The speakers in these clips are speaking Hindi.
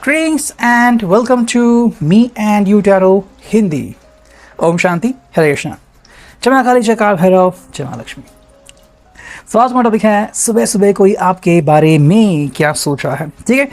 Greetings and welcome to Me and You Tarot Hindi. Om Shanti, हरे कृष्णा। जय मां काली, जय काल भैरव, जय मां लक्ष्मी। तो आज हमारा टॉपिक है सुबह सुबह कोई आपके बारे में क्या सोच रहा है। ठीक है,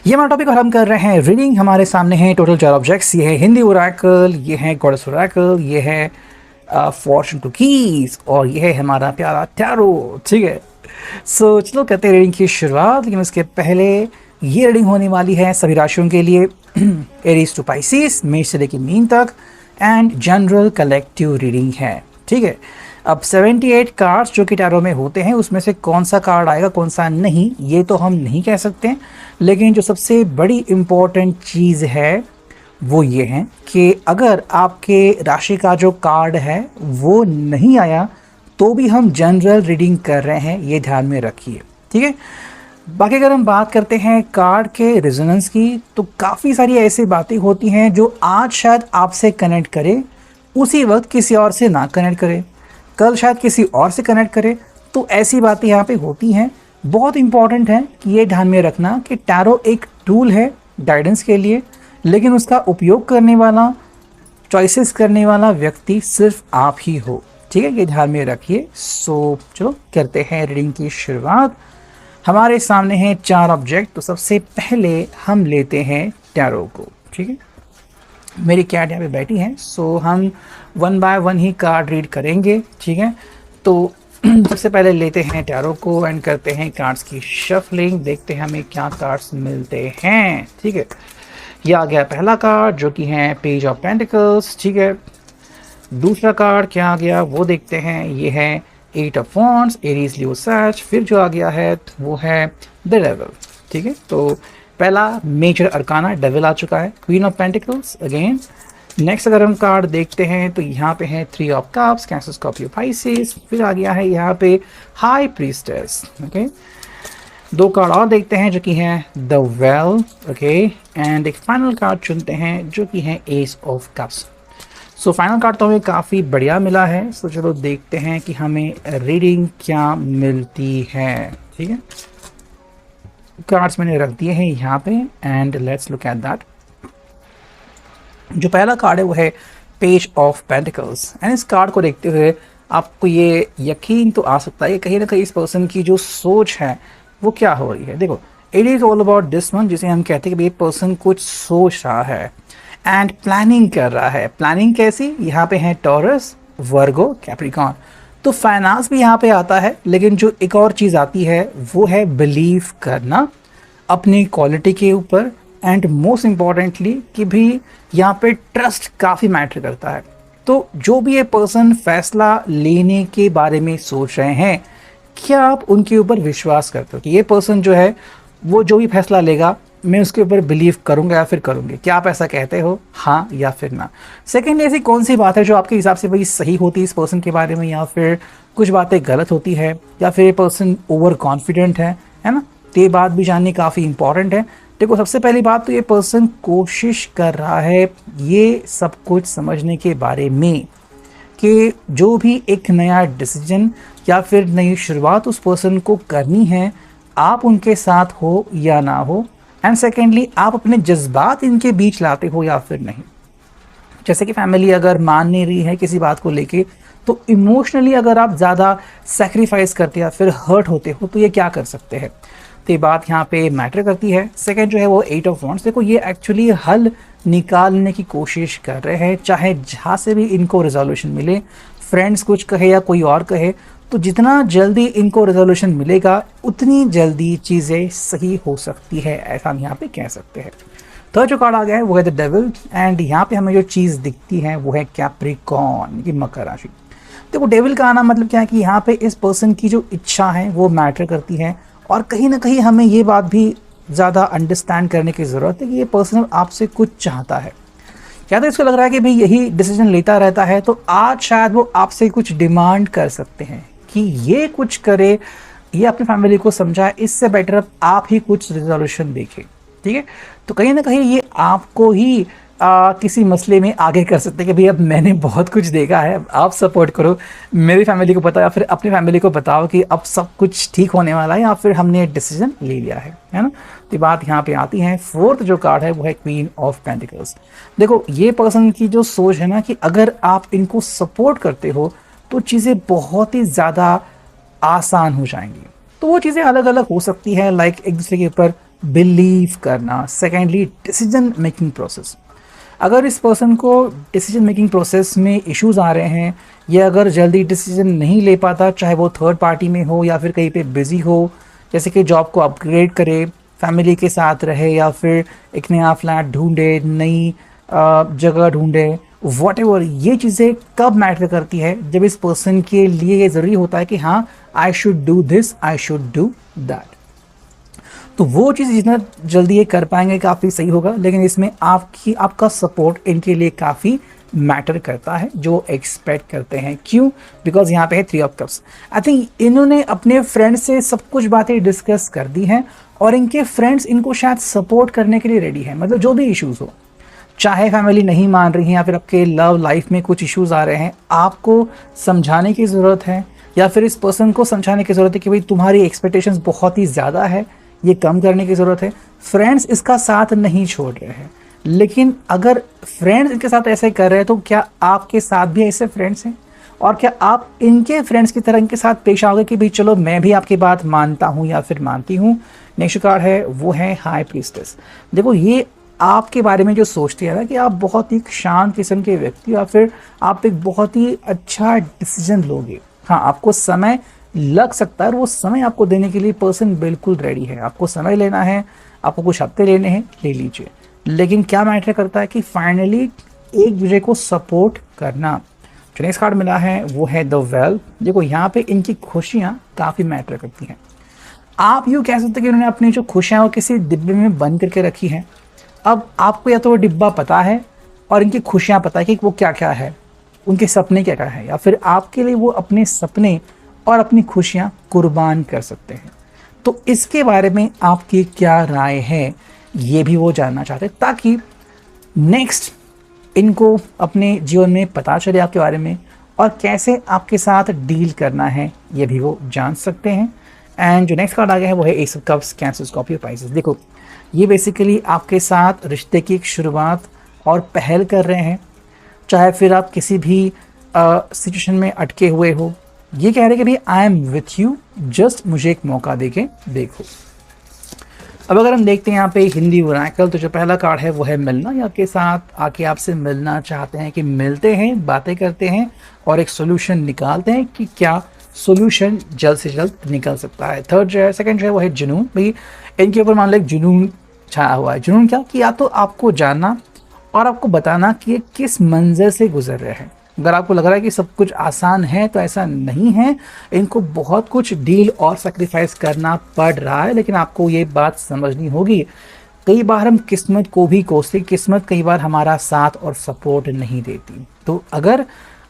ये हमारा टॉपिक और हम कर रहे हैं रीडिंग। हमारे सामने है टोटल 4 ऑब्जेक्ट्स। ये है हिंदी ओरेकल, ये है गॉडेस ओरेकल, ये है फॉर्चून टू कीज और ये है हमारा प्यारा टैरो। ठीक है, सो चलो करते हैं रीडिंग की शुरुआत। लेकिन उसके पहले ये रीडिंग होने वाली है सभी राशियों के लिए, एरीज टू पाइसेस, मेष से लेकर मीन तक, एंड जनरल कलेक्टिव रीडिंग है। ठीक है, अब 78 कार्ड्स जो कि टैरो में होते हैं उसमें से कौन सा कार्ड आएगा कौन सा नहीं, ये तो हम नहीं कह सकते। लेकिन जो सबसे बड़ी इम्पोर्टेंट चीज़ है वो ये है कि अगर आपके राशि का जो कार्ड है वो नहीं आया तो भी हम जनरल रीडिंग कर रहे हैं, ये ध्यान में रखिए। ठीक है, बाकी अगर हम बात करते हैं कार्ड के रेजोनेंस की, तो काफ़ी सारी ऐसी बातें होती हैं जो आज शायद आपसे कनेक्ट करे, उसी वक्त किसी और से ना कनेक्ट करे, कल शायद किसी और से कनेक्ट करे। तो ऐसी बातें यहाँ पे होती हैं। बहुत इंपॉर्टेंट है कि ये ध्यान में रखना कि टैरो एक टूल है गाइडेंस के लिए, लेकिन उसका उपयोग करने वाला, चॉइसेस करने वाला व्यक्ति सिर्फ आप ही हो। ठीक है, ये ध्यान में रखिए। सो चलो करते हैं रीडिंग की शुरुआत। हमारे सामने हैं 4 ऑब्जेक्ट। तो सबसे पहले हम लेते हैं टैरो को। ठीक है, मेरी कैट यहाँ पे बैठी है, सो हम 1 बाय 1 ही कार्ड रीड करेंगे। ठीक है, तो सबसे पहले लेते हैं टैरो को एंड करते हैं कार्ड्स की शफलिंग। देखते हैं हमें क्या कार्ड्स मिलते हैं। ठीक है, ये आ गया पहला कार्ड जो कि है पेज ऑफ पेंटिकल्स। ठीक है, दूसरा कार्ड क्या आ गया वो देखते हैं। ये है 8 ऑफ वॉन्ड्स, एरीज लियो सैज। फिर जो आ गया है वो है द डेविल। ठीक है, तो पहला मेजर अरकाना डेविल आ चुका है, queen of pentacles again. Next अगर हम कार्ड देखते हैं तो यहाँ पे है 3 of cups, cancer, Scorpio, Pisces. फिर आ गया है यहाँ पे हाई प्रीस्टेस। ओके, 2 कार्ड और देखते हैं जो कि हैं द वेल। ओके, एंड एक फाइनल कार्ड चुनते हैं जो कि है S of cups. So final card तो हमें काफ़ी बढ़िया मिला है। सो चलो देखते हैं कि हमें रीडिंग क्या मिलती है। ठीक है, कार्ड्स मैंने रख दिए हैं यहाँ पे and let's look at that. जो पहला कार्ड है वो है पेज ऑफ पेंटिकल्स एंड इस कार्ड को देखते हुए आपको ये यकीन तो आ सकता है कि कहीं ना कहीं इस पर्सन की जो सोच है वो क्या हो रही है। देखो, it is all about this one, जिसे हम कहते हैं कि ये पर्सन कुछ सोच रहा है एंड प्लानिंग कर रहा है। प्लानिंग कैसी? यहाँ पे है टॉरस, वर्गो, कैप्रिकॉन। तो फाइनेंस भी यहाँ पे आता है, लेकिन जो एक और चीज़ आती है वो है बिलीव करना अपनी क्वालिटी के ऊपर एंड मोस्ट इम्पॉर्टेंटली कि भी यहाँ पे ट्रस्ट काफ़ी मैटर करता है। तो जो भी ये पर्सन फैसला लेने के बारे में सोच रहे हैं, क्या आप उनके ऊपर विश्वास करते हो कि ये पर्सन जो है वो जो भी फैसला लेगा मैं उसके ऊपर बिलीव करूंगा या फिर करूंगी? क्या आप ऐसा कहते हो, हाँ या फिर ना? सेकेंड, ऐसी कौन सी बात है जो आपके हिसाब से भाई सही होती है इस पर्सन के बारे में, या फिर कुछ बातें गलत होती है, या फिर ये पर्सन ओवर कॉन्फिडेंट है ना? तो ये बात भी जाननी काफ़ी इंपॉर्टेंट है। देखो, सबसे पहली बात तो ये पर्सन कोशिश कर रहा है ये सब कुछ समझने के बारे में कि जो भी एक नया डिसीजन या फिर नई शुरुआत उस पर्सन को करनी है, आप उनके साथ हो या ना हो, एंड सेकेंडली आप अपने जज्बात इनके बीच लाते हो या फिर नहीं। जैसे कि फैमिली अगर मान नहीं रही है किसी बात को लेके, तो इमोशनली अगर आप ज़्यादा सेक्रीफाइस करते या फिर हर्ट होते हो तो ये क्या कर सकते हैं। तो ये बात यहाँ पे मैटर करती है। सेकेंड जो है वो 8 ऑफ वॉन्ड्स। देखो, ये एक्चुअली हल निकालने की कोशिश कर रहे हैं, चाहे जहाँ से भी इनको रिजोल्यूशन मिले, फ्रेंड्स कुछ कहे या कोई और कहे, तो जितना जल्दी इनको रेजोल्यूशन मिलेगा उतनी जल्दी चीज़ें सही हो सकती है, ऐसा हम यहाँ पे कह सकते हैं। थर्ड जो कार्ड आ गया है वो है द डेविल एंड यहाँ पे हमें जो चीज़ दिखती है वो है कैप्रिकॉन की मकर राशि। देखो, डेविल का आना मतलब क्या है कि यहाँ पे इस पर्सन की जो इच्छा है वो मैटर करती है, और कहीं ना कहीं हमें ये बात भी ज़्यादा अंडरस्टैंड करने की ज़रूरत है कि ये पर्सन आपसे कुछ चाहता है। या तो इसको लग रहा है कि भाई यही डिसीजन लेता रहता है, तो आज शायद वो आपसे कुछ डिमांड कर सकते हैं कि ये कुछ करे, ये अपनी फैमिली को समझाए, इससे बेटर आप ही कुछ रिजोल्यूशन देखें। ठीक है, तो कहीं ना कहीं ये आपको ही किसी मसले में आगे कर सकते हैं कि भाई अब मैंने बहुत कुछ देखा है, आप सपोर्ट करो, मेरी फैमिली को बताओ या फिर अपनी फैमिली को बताओ कि अब सब कुछ ठीक होने वाला है या फिर हमने डिसीजन ले लिया है ना। तो बात यहाँ पे आती है। फोर्थ जो कार्ड है वो है क्वीन ऑफ पेंटिकल्स। देखो ये पर्सन की जो सोच है ना कि अगर आप इनको सपोर्ट करते हो तो चीज़ें बहुत ही ज़्यादा आसान हो जाएंगी। तो वो चीज़ें अलग अलग हो सकती है, लाइक एक दूसरे के ऊपर बिलीव करना। Secondly decision making process. अगर इस पर्सन को डिसीजन मेकिंग प्रोसेस में इश्यूज आ रहे हैं या अगर जल्दी डिसीजन नहीं ले पाता, चाहे वो थर्ड पार्टी में हो या फिर कहीं पे बिजी हो, जैसे कि जॉब को अपग्रेड करे, फैमिली के साथ रहे या फिर एक नया फ्लैट ढूंढे, नई जगह ढूंढे, वॉटएवर, ये चीज़ें कब मैटर करती है? जब इस पर्सन के लिए ये ज़रूरी होता है कि हाँ I should do this, I should do that. तो वो चीज़ जितना जल्दी ये कर पाएंगे काफ़ी सही होगा, लेकिन इसमें आपका सपोर्ट इनके लिए काफ़ी मैटर करता है, जो एक्सपेक्ट करते हैं। क्यों? बिकॉज यहाँ पे है 3 ऑफ कप्स। आई थिंक इन्होंने अपने फ्रेंड से सब कुछ बातें डिस्कस कर दी हैं और इनके फ्रेंड्स इनको शायद सपोर्ट करने के लिए रेडी है। मतलब जो भी इश्यूज़ हो, चाहे फैमिली नहीं मान रही है या फिर आपके लव लाइफ में कुछ इश्यूज़ आ रहे हैं, आपको समझाने की ज़रूरत है या फिर इस पर्सन को समझाने की ज़रूरत है कि भाई तुम्हारी एक्सपेक्टेशंस बहुत ही ज़्यादा है, ये कम करने की ज़रूरत है। फ्रेंड्स इसका साथ नहीं छोड़ रहे हैं, लेकिन अगर फ्रेंड्स इनके साथ ऐसे कर रहे हैं तो क्या आपके साथ भी ऐसे फ्रेंड्स हैं? और क्या आप इनके फ्रेंड्स की तरह इनके साथ पेश आओगे कि भाई चलो मैं भी आपकी बात मानता हूँ या फिर मानती हूँ? नेक्स्ट कार्ड है वो है हाई प्रीस्टेस। देखो ये आपके बारे में जो सोचती है ना कि आप बहुत ही शांत किस्म के व्यक्ति या फिर आप एक बहुत ही अच्छा डिसीजन लोगे। हाँ, आपको समय लग सकता है और वो समय आपको देने के लिए पर्सन बिल्कुल रेडी है। आपको समय लेना है, आपको कुछ हफ्ते लेने हैं, ले लीजिए, लेकिन क्या मैटर करता है कि फाइनली एक दूसरे को सपोर्ट करना। जो नेक्स्ट कार्ड मिला है वो है द वेल। देखो यहाँ पे इनकी खुशियाँ काफ़ी मैटर करती हैं। आप यूँ कह सकते हैं कि उन्होंने अपनी जो खुशियाँ वो किसी डिब्बे में बंद करके रखी हैं। अब आपको या तो वो डिब्बा पता है और इनकी खुशियाँ पता है कि वो क्या क्या है, उनके सपने क्या क्या है, या फिर आपके लिए वो अपने सपने और अपनी खुशियाँ कुर्बान कर सकते हैं। तो इसके बारे में आपकी क्या राय है, ये भी वो जानना चाहते हैं, ताकि नेक्स्ट इनको अपने जीवन में पता चले आपके बारे में और कैसे आपके साथ डील करना है, ये भी वो जान सकते हैं। एंड जो नेक्स्ट कार्ड आ गया है वो है S of cups, cancer, Scorpio, Pisces. देखो ये बेसिकली आपके साथ रिश्ते की एक शुरुआत और पहल कर रहे हैं, चाहे फिर आप किसी भी सिचुएशन में अटके हुए हो। ये कह रहे हैं कि भाई I am with you, just मुझे एक मौका देके देखो। अब अगर हम देखते हैं यहाँ पे हिंदी ओरेकल, तो जो पहला कार्ड है वो है मिलना। ये आपके साथ आके आपसे मिलना चाहते हैं कि मिलते हैं, बातें करते हैं और एक सोल्यूशन निकालते हैं कि क्या सोल्यूशन जल्द से जल्द निकल सकता है। थर्ड जो है, सेकंड जो है वो है जुनून। भाई इनके ऊपर मान लो एक जुनून छाया हुआ है। जुनून क्या कि या तो आपको जानना और आपको बताना कि ये किस मंजर से गुजर रहे हैं। अगर आपको लग रहा है कि सब कुछ आसान है तो ऐसा नहीं है, इनको बहुत कुछ डील और सेक्रीफाइस करना पड़ रहा है, लेकिन आपको ये बात समझनी होगी। कई बार हम किस्मत को भी कोसते, किस्मत कई बार हमारा साथ और सपोर्ट नहीं देती। तो अगर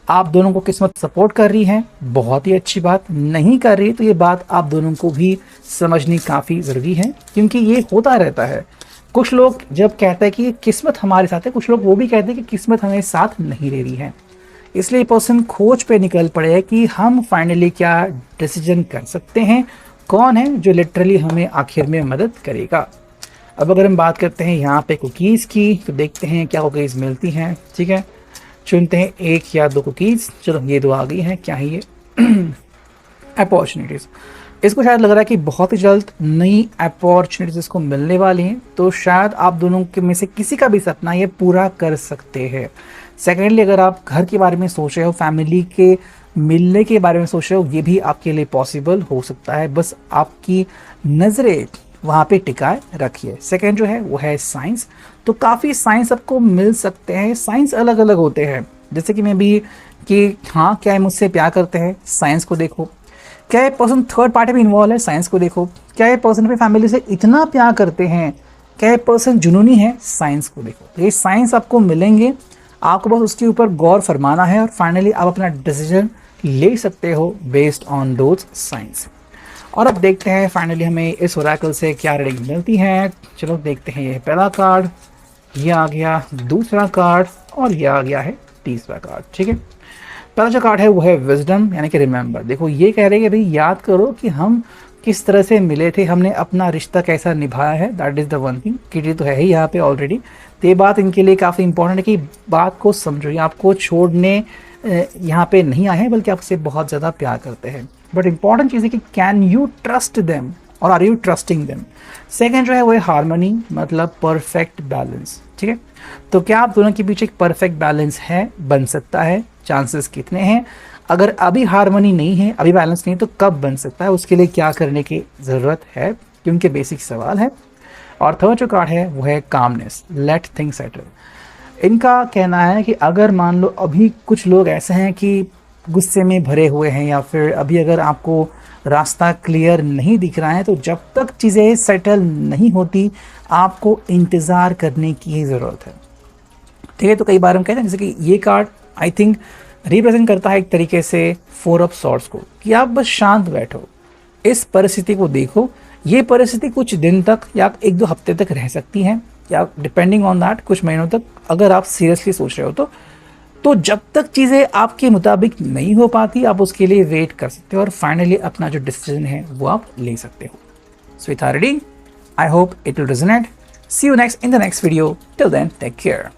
आप दोनों को किस्मत सपोर्ट कर रही है, बहुत ही अच्छी बात, नहीं कर रही तो ये बात आप दोनों को भी समझनी काफ़ी ज़रूरी है, क्योंकि ये होता रहता है। कुछ लोग जब कहते हैं कि किस्मत हमारे साथ है, कुछ लोग वो भी कहते हैं कि किस्मत हमें साथ नहीं दे रही है। इसलिए पर्सन खोज पे निकल पड़े कि हम फाइनली क्या डिसीजन कर सकते हैं, कौन है जो लिटरली हमें आखिर में मदद करेगा। अब अगर हम बात करते हैं यहाँ पे कुकीज़ की, तो देखते हैं क्या कुकीज़ मिलती हैं। ठीक है, चुनते हैं 1 या 2 कुकीज़। चलो ये 2 आ गई हैं। क्या है ये? अपॉर्चुनिटीज़। इसको शायद लग रहा है कि बहुत ही जल्द नई अपॉर्चुनिटीज़ इसको मिलने वाली हैं, तो शायद आप दोनों के में से किसी का भी सपना ये पूरा कर सकते हैं। सेकेंडली, अगर आप घर के बारे में सोच रहे हो, फैमिली के मिलने के बारे में सोच रहे हो, ये भी आपके लिए पॉसिबल हो सकता है। बस आपकी नज़रें वहाँ पे टिकाए रखिए। सेकेंड जो है वो है साइंस। तो काफ़ी साइंस आपको मिल सकते हैं। साइंस अलग अलग होते हैं, जैसे कि मैं भी कि हाँ क्या है मुझसे प्यार करते हैं, साइंस को देखो। क्या ये पर्सन थर्ड पार्टी में इन्वॉल्व है, साइंस को देखो। क्या ये पर्सन अपनी फैमिली से इतना प्यार करते हैं, क्या ये पर्सन जुनूनी है, साइंस को देखो। तो ये साइंस आपको मिलेंगे, आपको बस उसके ऊपर गौर फरमाना है और फाइनली आप अपना डिसीजन ले सकते हो बेस्ड ऑन दोज साइंस। और अब देखते हैं फाइनली हमें इस ओरेकल से क्या रीडिंग मिलती है। चलो देखते हैं। ये पहला कार्ड, ये आ गया दूसरा कार्ड और ये आ गया है तीसरा कार्ड। ठीक है, पहला जो कार्ड है वो है विजडम यानी कि रिमेंबर। देखो ये कह रहे हैं कि भाई याद करो कि हम किस तरह से मिले थे, हमने अपना रिश्ता कैसा निभाया है, that is the one thing. Kitty तो है ही यहाँ पे ऑलरेडी, तो ये बात इनके लिए काफ़ी इंपॉर्टेंट है कि बात को समझो, ये आपको छोड़ने यहाँ पे नहीं आए हैं बल्कि आपसे बहुत ज़्यादा प्यार करते हैं। बट इंपॉर्टेंट चीज़ है कि कैन यू ट्रस्ट देम और are you trusting them. Second जो है वो है हारमोनी, मतलब परफेक्ट बैलेंस। ठीक है, तो क्या आप दोनों के बीच एक परफेक्ट बैलेंस है, बन सकता है, चांसेस कितने हैं? अगर अभी हारमोनी नहीं है, अभी बैलेंस नहीं है, तो कब बन सकता है, उसके लिए क्या करने की ज़रूरत है, क्योंकि बेसिक सवाल है। और थर्ड जो कार्ड है वो है कामनेस, लेट थिंग्स सेटल। इनका कहना है कि अगर मान लो अभी कुछ लोग ऐसे हैं कि गुस्से में भरे हुए हैं या फिर अभी अगर आपको रास्ता क्लियर नहीं दिख रहा है, तो जब तक चीज़ें सेटल नहीं होती आपको इंतज़ार करने की ज़रूरत है। ठीक है, तो कई बार हम कहते हैं जैसे कि ये कार्ड आई थिंक रिप्रेजेंट करता है एक तरीके से फोर ऑफ सॉर्ड्स को, कि आप बस शांत बैठो, इस परिस्थिति को देखो। ये परिस्थिति कुछ दिन तक या एक दो हफ्ते तक रह सकती है, या डिपेंडिंग ऑन दैट कुछ महीनों तक, अगर आप सीरियसली सोच रहे हो तो जब तक चीज़ें आपके मुताबिक नहीं हो पाती आप उसके लिए वेट कर सकते हो और फाइनली अपना जो डिसीजन है वो आप ले सकते हो। So with already I hope it will resonate. See you next in the next video, till then take care.